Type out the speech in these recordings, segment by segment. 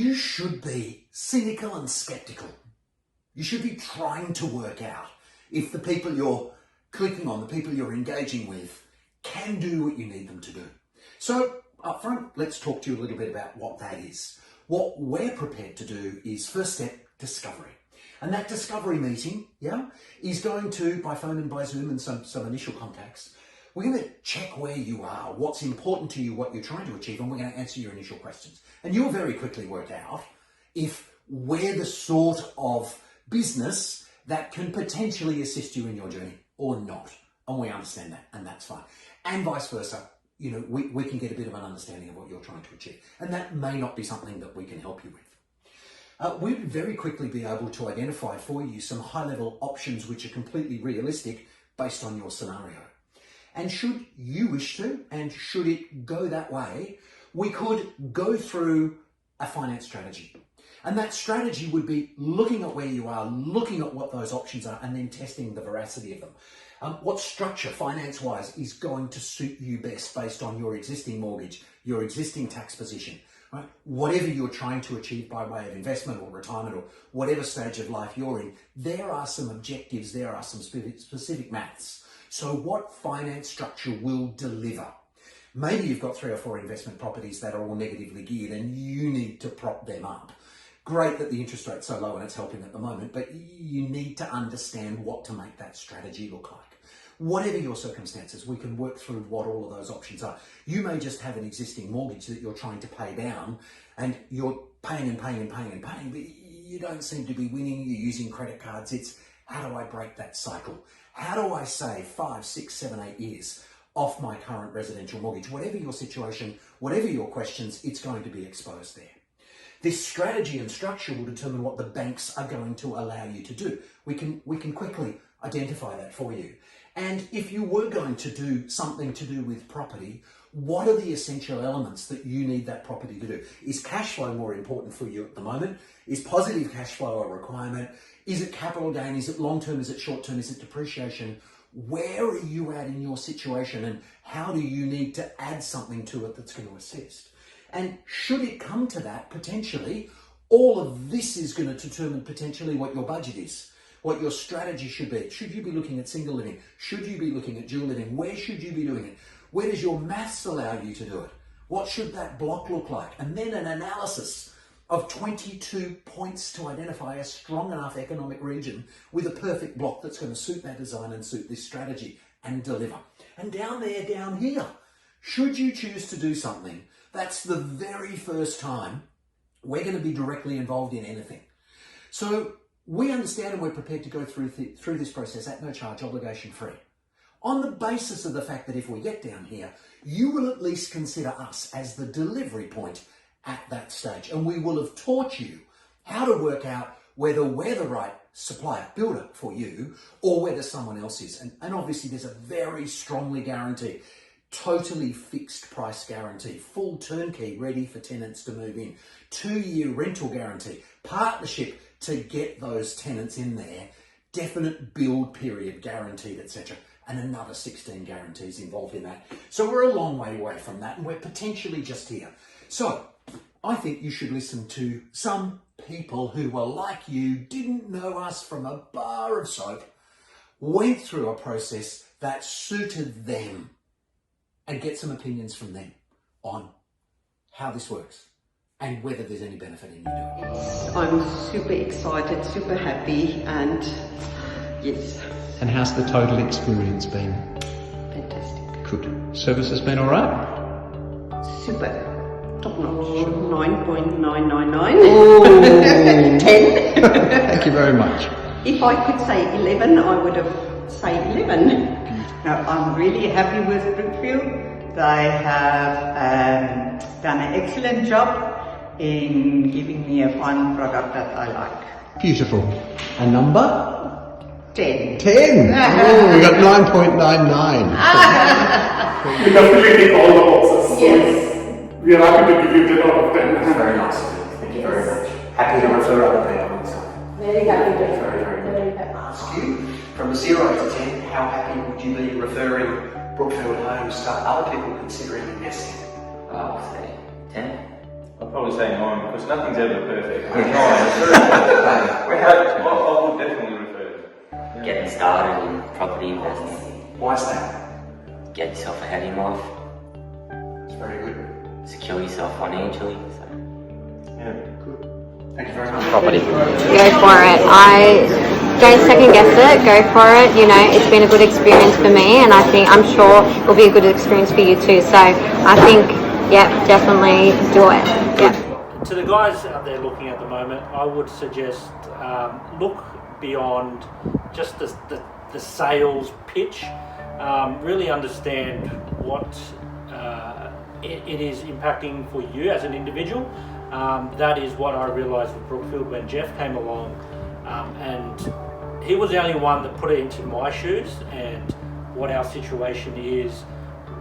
you should be cynical and skeptical. You should be trying to work out if the people you're clicking on, the people you're engaging with, can do what you need them to do. So up front, let's talk to you a little bit about what that is. What we're prepared to do is, first step, discovery. And that discovery meeting, is going to, by phone and by Zoom and some initial contacts, we're going to check where you are, what's important to you, what you're trying to achieve, and we're going to answer your initial questions. And you'll very quickly work out if we're the sort of business that can potentially assist you in your journey or not. And we understand that, and that's fine. And vice versa, we can get a bit of an understanding of what you're trying to achieve. And that may not be something that we can help you with. We'd very quickly be able to identify for you some high-level options which are completely realistic based on your scenario. And should you wish to, and should it go that way, we could go through a finance strategy. And that strategy would be looking at where you are, looking at what those options are, and then testing the veracity of them. What structure, finance-wise, is going to suit you best based on your existing mortgage, your existing tax position, right? Whatever you're trying to achieve by way of investment or retirement or whatever stage of life you're in, there are some objectives, there are some specific maths. So what finance structure will deliver? Maybe you've got 3 or 4 investment properties that are all negatively geared and you need to prop them up. Great that the interest rate's so low and it's helping at the moment, but you need to understand what to make that strategy look like. Whatever your circumstances, we can work through what all of those options are. You may just have an existing mortgage that you're trying to pay down and you're paying, but you don't seem to be winning. You're using credit cards. It's how do I break that cycle? How do I save 5, 6, 7, 8 years off my current residential mortgage? Whatever your situation, whatever your questions, it's going to be exposed there. This strategy and structure will determine what the banks are going to allow you to do. We can quickly identify that for you. And if you were going to do something to do with property, what are the essential elements that you need that property to do? Is cash flow more important for you at the moment? Is positive cash flow a requirement? Is it capital gain? Is it long-term? Is it short-term? Is it depreciation? Where are you at in your situation and how do you need to add something to it that's going to assist? And should it come to that, potentially, all of this is going to determine potentially what your budget is, what your strategy should be. Should you be looking at single living? Should you be looking at dual living? Where should you be doing it? Where does your maths allow you to do it? What should that block look like? And then an analysis of 22 points to identify a strong enough economic region with a perfect block that's going to suit that design and suit this strategy and deliver. And down here, should you choose to do something, that's the very first time we're going to be directly involved in anything. So we understand and we're prepared to go through this process at no charge, obligation free. On the basis of the fact that if we get down here, you will at least consider us as the delivery point at that stage. And we will have taught you how to work out whether we're the right supplier, builder for you, or whether someone else is. And obviously there's a very strongly guaranteed, totally fixed price guarantee, full turnkey ready for tenants to move in, 2-year rental guarantee, partnership to get those tenants in there, definite build period guaranteed, etc. And another 16 guarantees involved in that. So we're a long way away from that and we're potentially just here. So I think you should listen to some people who were like you, didn't know us from a bar of soap, went through a process that suited them, and get some opinions from them on how this works and whether there's any benefit in you doing it. I'm super excited, super happy, and yes. And how's the total experience been? Fantastic. Good. Service has been all right? Super. Top notch. 9.999. Oh. 10. Thank you very much. If I could say 11, I would have said 11. Now, I'm really happy with Brookfield. They have done an excellent job in giving me a final product that I like. Beautiful. A number? 10. 10! Oh, we got 9.99. We definitely take all the boxes. Yes. We are happy to give you 10 out of 10. That's very nice of you. Thank you very much. Happy to refer other people and stuff. Very happy to. Very happy. Ask you, from a 0 to 10, how happy would you be referring Brookfield Homes to other people considering investing? Oh, say 10. I'd probably say 9 because nothing's ever perfect. 9. I would definitely refer. Getting started in property investing. Why's that? Get yourself ahead in life. It's very good. Secure yourself financially. So. Yeah. Thank you very much. Property. Go for it. I don't second guess it. Go for it. You know, it's been a good experience for me, and I'm sure it'll be a good experience for you too. So I think, yeah, definitely do it. Yeah. To the guys out there looking at the moment, I would suggest look beyond just the sales pitch. Really understand what it is impacting for you as an individual. That is what I realised with Brookfield when Jeff came along, and he was the only one that put it into my shoes and what our situation is,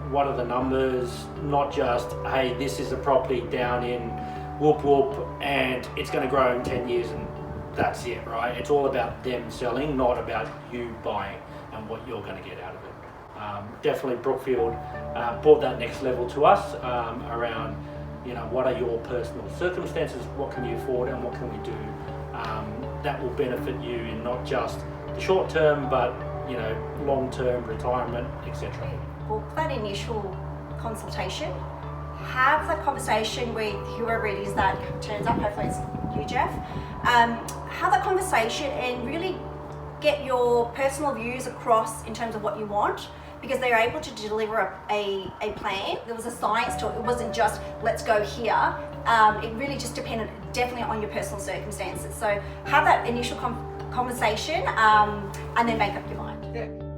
what are the numbers, not just, hey, this is a property down in whoop whoop and it's going to grow in 10 years and that's it, right? It's all about them selling, not about you buying and what you're going to get out of it. Definitely Brookfield brought that next level to us around, you know, what are your personal circumstances, what can you afford and what can we do that will benefit you in not just the short term but, you know, long term, retirement, etc. Book that initial consultation, have that conversation with whoever it is that turns up, hopefully it's you, Jeff. Have that conversation and really get your personal views across in terms of what you want, because they're able to deliver a plan. There was a science to it. It wasn't just let's go here. It really just depended definitely on your personal circumstances. So have that initial conversation and then make up your mind.